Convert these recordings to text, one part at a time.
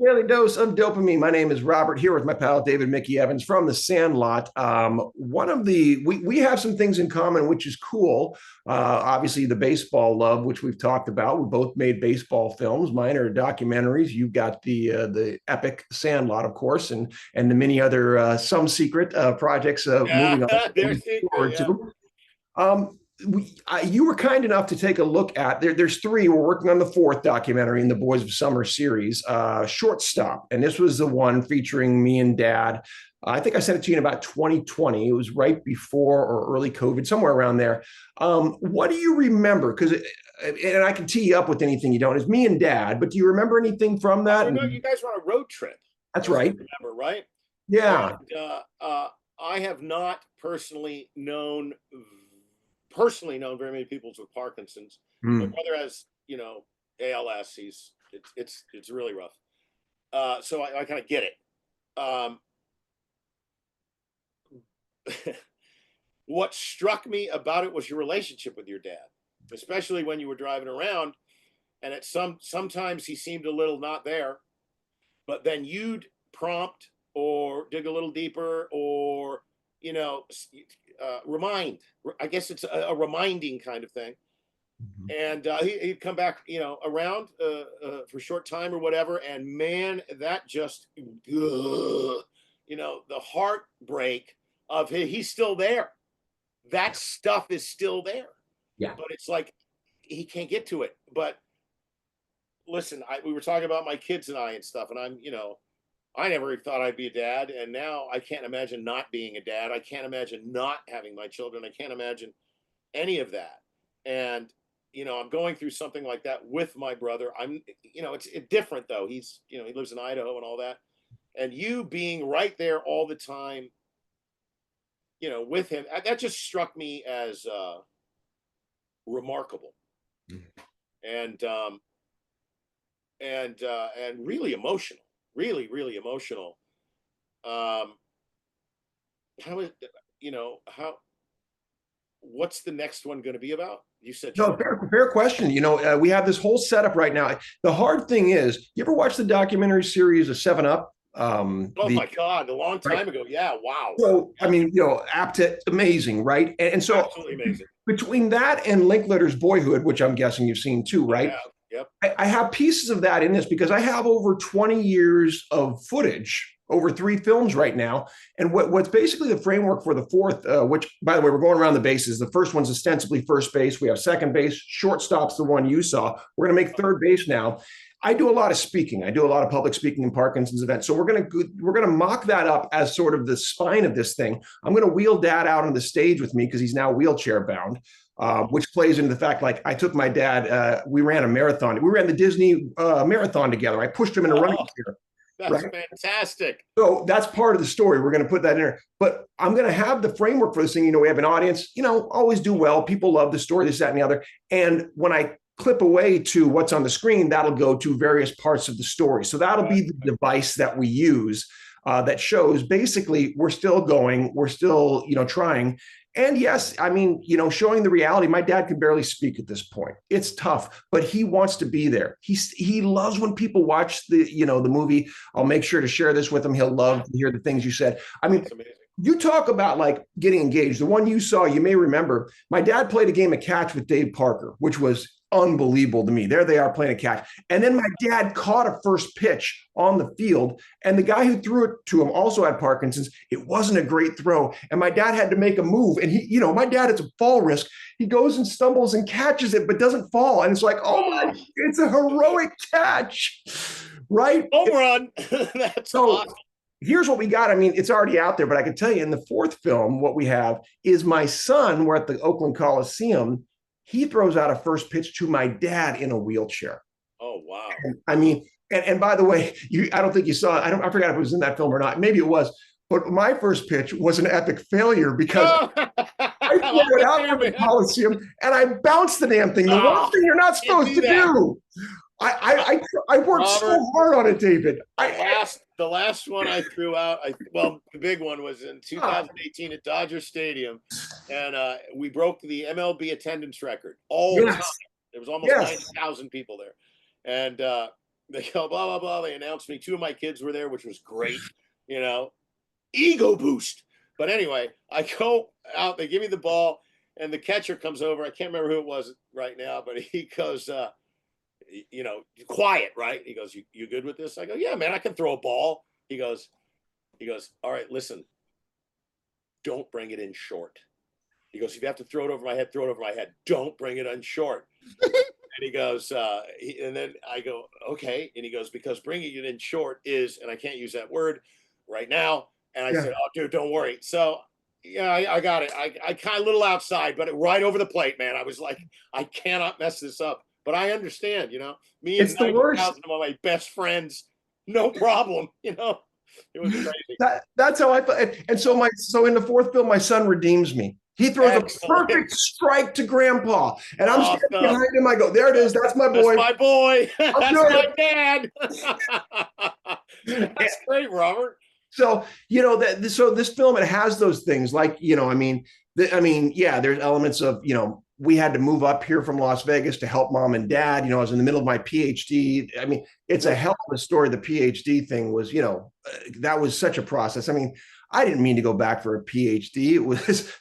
Daily dose of dopamine. My name is Robert here with my pal David Mickey Evans from The Sandlot. One of the we have some things in common, which is cool. Obviously, the baseball love, which we've talked about. We both made baseball films. Mine are documentaries. You've got the epic Sandlot, of course, and the many other some secret projects Yeah, moving on. they're secret. Forward Yeah. to. You were kind enough to take a look at there's three. We're working on the fourth documentary in the Boys of Summer series, Shortstop, and this was the one featuring me and Dad. I think I sent it to you in about 2020. It was right before or early COVID, somewhere around there. What do you remember? Because and I can tee you up with anything you don't. It's me and Dad, but do you remember anything from I that? remember And you guys were on a road trip, that's as I right. remember, right? Yeah. And I have not personally known very many people with Parkinson's. My Hmm. brother has, ALS. It's really rough. So I kind of get it. Um, what struck me about it was your relationship with your dad, especially when you were driving around, and sometimes he seemed a little not there, but then you'd prompt or dig a little deeper or you know remind. I guess it's a reminding kind of thing. And he'd come back, around for a short time or whatever, and man, that just the heartbreak of he's still there. That stuff is still there, Yeah. but it's like he can't get to it. But listen, we were talking about my kids and I and stuff, and I never thought I'd be a dad, and now I can't imagine not being a dad. I can't imagine not having my children. I can't imagine any of that. And I'm going through something like that with my brother. It's different though. He lives in Idaho and all that, and you being right there all the time, with him, that just struck me as remarkable and really emotional, really emotional. Um, how is how what's the next one going to be about? You said No, short. fair question. We have this whole setup right now. The hard thing is, you ever watch the documentary series of Seven Up? Oh The my God, a long right. time ago. Yeah, wow. So, I Yep, mean, apt, amazing, right? And so absolutely amazing. between that and Linklater's Boyhood, which I'm guessing you've seen too, I right? have. Yep. I have pieces of that in this because I have over 20 years of footage over three films right now. And what's basically the framework for the fourth, which, by the way, we're going around the bases. The first one's ostensibly first base. We have second base. Shortstop's the one you saw. We're going to make third base now. I do a lot of speaking. I do a lot of public speaking in Parkinson's events. So we're gonna mock that up as sort of the spine of this thing. I'm going to wheel Dad out on the stage with me because he's now wheelchair bound. Which plays into the fact, like, I took my dad, we ran a marathon. We ran the Disney marathon together. I pushed him in a running Oh, chair, that's right? fantastic. So that's part of the story. We're going to put that in there. But I'm going to have the framework for this thing. We have an audience, always do well. People love the story, this, that, and the other. And when I clip away to what's on the screen, that'll go to various parts of the story. So that'll Right. be the device that we use that shows basically we're still going, we're still, trying. And yes, I mean, showing the reality. My dad can barely speak at this point. It's tough, but he wants to be there. He loves when people watch the movie. I'll make sure to share this with him. He'll love to hear the things you said. I mean, That's amazing. you talk about like getting engaged. The one you saw, you may remember, my dad played a game of catch with Dave Parker, which was unbelievable to me. There they are playing a catch. And then my dad caught a first pitch on the field, and the guy who threw it to him also had Parkinson's. It wasn't a great throw. And my dad had to make a move. And my dad, it's a fall risk. He goes and stumbles and catches it, but doesn't fall. And it's like, oh my, it's a heroic catch, right? Home run. That's So awesome. here's what we got. I mean, it's already out there, but I can tell you in the fourth film, what we have is my son. We're at the Oakland Coliseum. He throws out a first pitch to my dad in a wheelchair. Oh wow. And, I mean, and by the way, I don't think you saw it. I forgot if it was in that film or not. Maybe it was. But my first pitch was an epic failure because Oh, I threw it out from the Coliseum and I bounced the damn thing. The one thing you're not supposed to do. I worked Robert, so hard on it, David. the last one I threw out, the big one was in 2018 at Dodger Stadium, and we broke the MLB attendance record all the time. Yes. There was almost Yes. 90,000 people there, and They go blah blah blah. They announced me. Two of my kids were there, which was great. You know, ego boost. But anyway, I go out. They give me the ball, and the catcher comes over. I can't remember who it was right now, but he goes, you know, quiet, right? He goes, you good with this? I go, yeah, man, I can throw a ball. He goes, all right, listen, don't bring it in short. He goes, if you have to throw it over my head, throw it over my head. Don't bring it in short. And he goes, and then I go, okay. And he goes, because bringing it in short is, and I can't use that word right now. And I Yeah. said, oh, dude, don't worry. So, yeah, I got it. I kind of a little outside, but right over the plate, man. I was like, I cannot mess this up. But I understand, you know, me and It's the worst. 90,000 of my best friends, no problem, you know. It was crazy. That's how I felt. And so in the fourth film, my son redeems me. He throws a Excellent. perfect strike to grandpa. And I'm standing Awesome. behind him. I go, there it is. That's my That's boy. my boy. I'll That's do my dad. it. That's great, Robert. So, so this film, it has those things like, yeah, there's elements of, we had to move up here from Las Vegas to help mom and dad. I was in the middle of my PhD. I mean, it's a hell of a story. The PhD thing was, that was such a process. I mean, I didn't mean to go back for a PhD. It was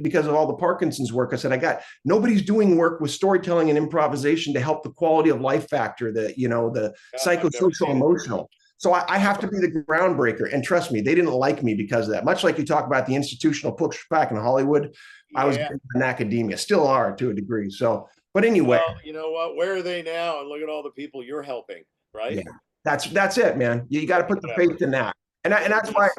because of all the Parkinson's work. I said, nobody's doing work with storytelling and improvisation to help the quality of life factor, the I've never psychosocial seen it. emotional. So I have to be the groundbreaker. And trust me, they didn't like me because of that. Much like you talk about the institutional pushback in Hollywood, I was Yeah. in academia, still are to a degree. So, but anyway, Well, you know what? Where are they now? And look at all the people you're helping, right? yeah, that's it, man. You got to put the Whatever. faith in that. And And that's why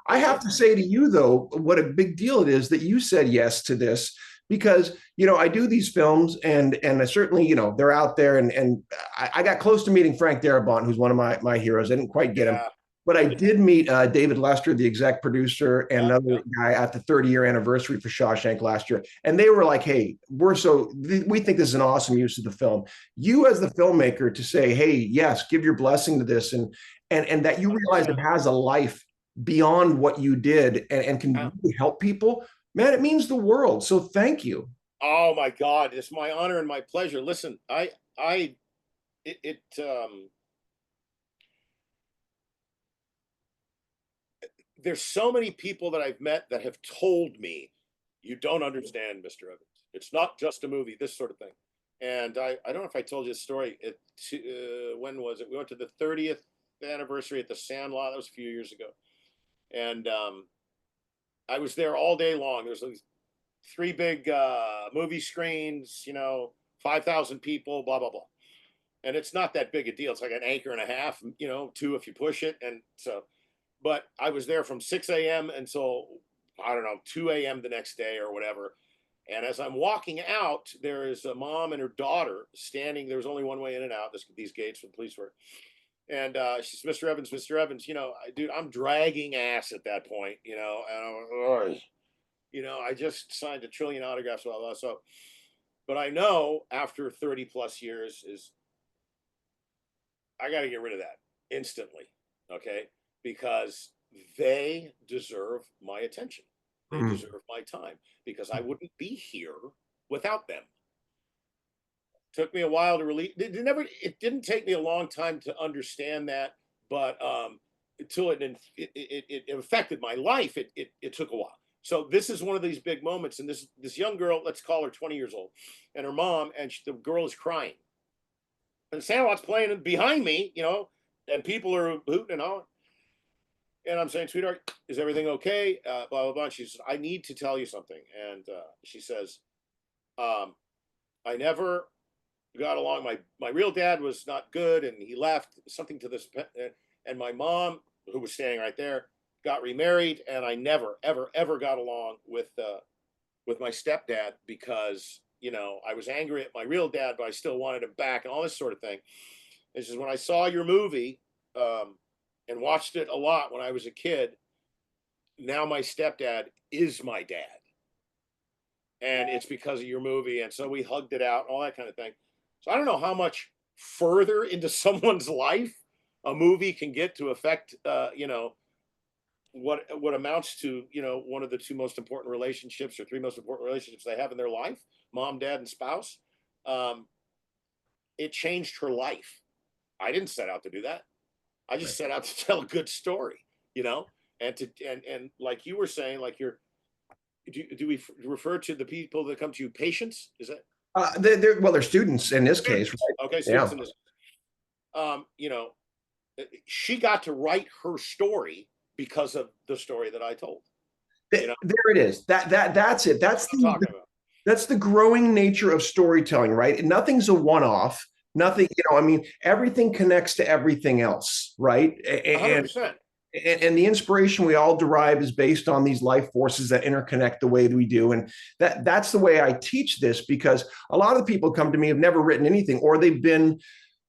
I have that's to say to you, though, what a big deal it is that you said yes to this, because I do these films, and I certainly, they're out there, and I got close to meeting Frank Darabont, who's one of my heroes. I didn't quite get him, yeah. but I did meet David Lester, the exec producer, and Yeah. another guy at the 30-year anniversary for Shawshank last year, and they were like, "Hey, we think this is an awesome use of the film." You, as the filmmaker, to say, "Hey, yes, give your blessing to this," and that you realize it has a life beyond what you did, and can Yeah. really help people, man, it means the world. So thank you. Oh my God, it's my honor and my pleasure. Listen, it there's so many people that I've met that have told me, you don't understand, Mr. Evans. It's not just a movie, this sort of thing. And I don't know if I told you this story. When was it? We went to the 30th anniversary at the Sandlot. That was a few years ago. And I was there all day long. There was these three big movie screens, 5,000 people, blah, blah, blah. And it's not that big a deal. It's like an acre and a half, two if you push it. And so, but I was there from 6 a.m. until, I don't know, 2 a.m. the next day or whatever. And as I'm walking out, there is a mom and her daughter standing. There was only one way in and out, these gates from police work. And she's, Mr. Evans, Mr. Evans, dude, I'm dragging ass at that point, and I just signed a trillion autographs, blah, blah. So, but I know after 30 plus years is I got to get rid of that instantly. Okay. Because they deserve my attention. They deserve my time because I wouldn't be here without them. Took me a while to release. It didn't take me a long time to understand that, but until it affected my life, it took a while. So this is one of these big moments, and this young girl, let's call her 20 years old, and her mom, and the girl is crying, and Sandlot's playing behind me, and people are hooting and hollering. And I'm saying, sweetheart, is everything okay? Blah, blah, blah. And she says, I need to tell you something. And she says, I never got along. My real dad was not good, and he left, something to this. And my mom, who was standing right there, got remarried, and I never, ever, ever got along with my stepdad because, I was angry at my real dad, but I still wanted him back and all this sort of thing. And she says, when I saw your movie, and watched it a lot when I was a kid, now my stepdad is my dad. And it's because of your movie. And so we hugged it out, all that kind of thing. So I don't know how much further into someone's life a movie can get to affect, what amounts to, one of the two most important relationships or three most important relationships they have in their life, mom, dad, and spouse. It changed her life. I didn't set out to do that. I just set out to tell a good story, you know, and like you were saying, like do we refer to the people that come to you patients? Is that They're students in this case, students? right? Okay, Yeah. students in this. You know, she got to write her story because of the story that I told. You know, There it is. That's it. that's what I'm talking about. That's the growing nature of storytelling, right? And nothing's a one-off. Nothing, I mean, everything connects to everything else, right? 100%. And the inspiration we all derive is based on these life forces that interconnect the way that we do. And that's the way I teach this, because a lot of the people come to me have never written anything, or they've been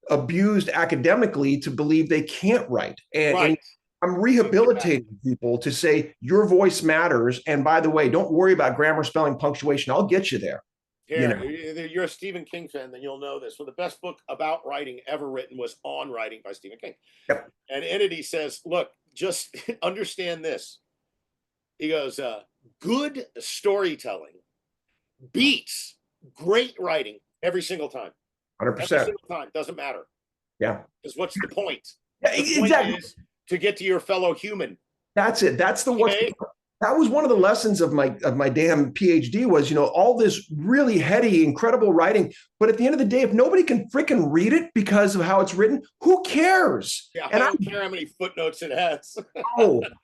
abused academically to believe they can't write. And I'm rehabilitating people to say your voice matters. And by the way, don't worry about grammar, spelling, punctuation. I'll get you there. Here, you're a Stephen King fan, then you'll know this. Well, the best book about writing ever written was On Writing by Stephen King. Yep. And Entity says, look, just understand this. He goes, good storytelling beats great writing every single time. 100%. Every single time. Doesn't matter. Yeah. Because what's the point? Yeah, the point exactly. is to get to your fellow human. That's it. That's the worst. That was one of the lessons of my damn PhD was, all this really heady, incredible writing. But at the end of the day, if nobody can freaking read it because of how it's written, who cares? Yeah, I don't care how many footnotes it has.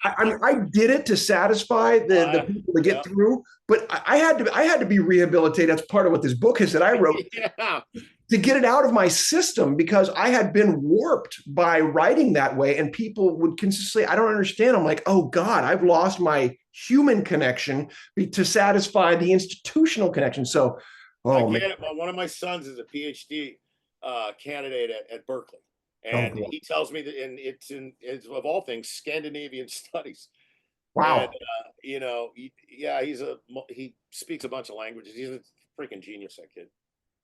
I did it to satisfy the people to get through, but I had to be rehabilitated. That's part of what this book is that I wrote. Yeah. To get it out of my system, because I had been warped by writing that way, and people would consistently, I don't understand. I'm like, oh God, I've lost my human connection to satisfy the institutional connection. So, I get it. Well, one of my sons is a PhD candidate at Berkeley, and cool. He tells me that, and it's of all things Scandinavian studies. Wow. And, he speaks a bunch of languages. He's a freaking genius, that kid.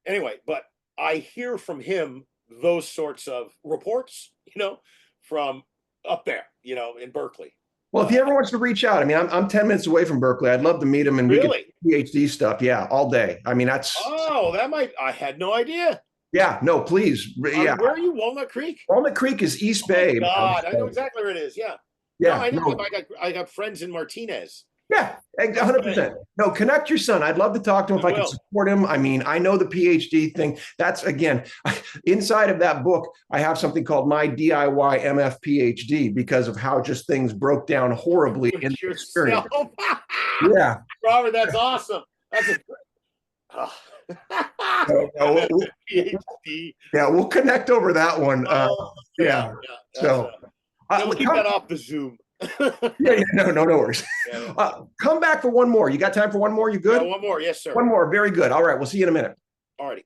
Anyway, but I hear from him those sorts of reports, from up there, in Berkeley. Well, if he ever wants to reach out, I mean, I'm 10 minutes away from Berkeley. I'd love to meet him and really? We can PhD stuff. Yeah, all day. I mean, that's. Oh, I had no idea. Yeah, no, please. Yeah. Where are you? Walnut Creek? Walnut Creek is East Bay. God, I know exactly where it is. Yeah. Yeah. No, I got friends in Martinez. Yeah, 100%. No, connect your son. I'd love to talk to him if I can support him. I mean, I know the PhD thing. That's, again, inside of that book, I have something called my DIY MF PhD because of how just things broke down horribly in the experience. Yeah. Robert, that's awesome. That's PhD. Yeah, we'll connect over that one. Yeah. So we'll keep that off the Zoom. No worries. Come back for one more. You got time for one more? You good? One more, yes, sir. One more. Very good. All right. We'll see you in a minute. All righty.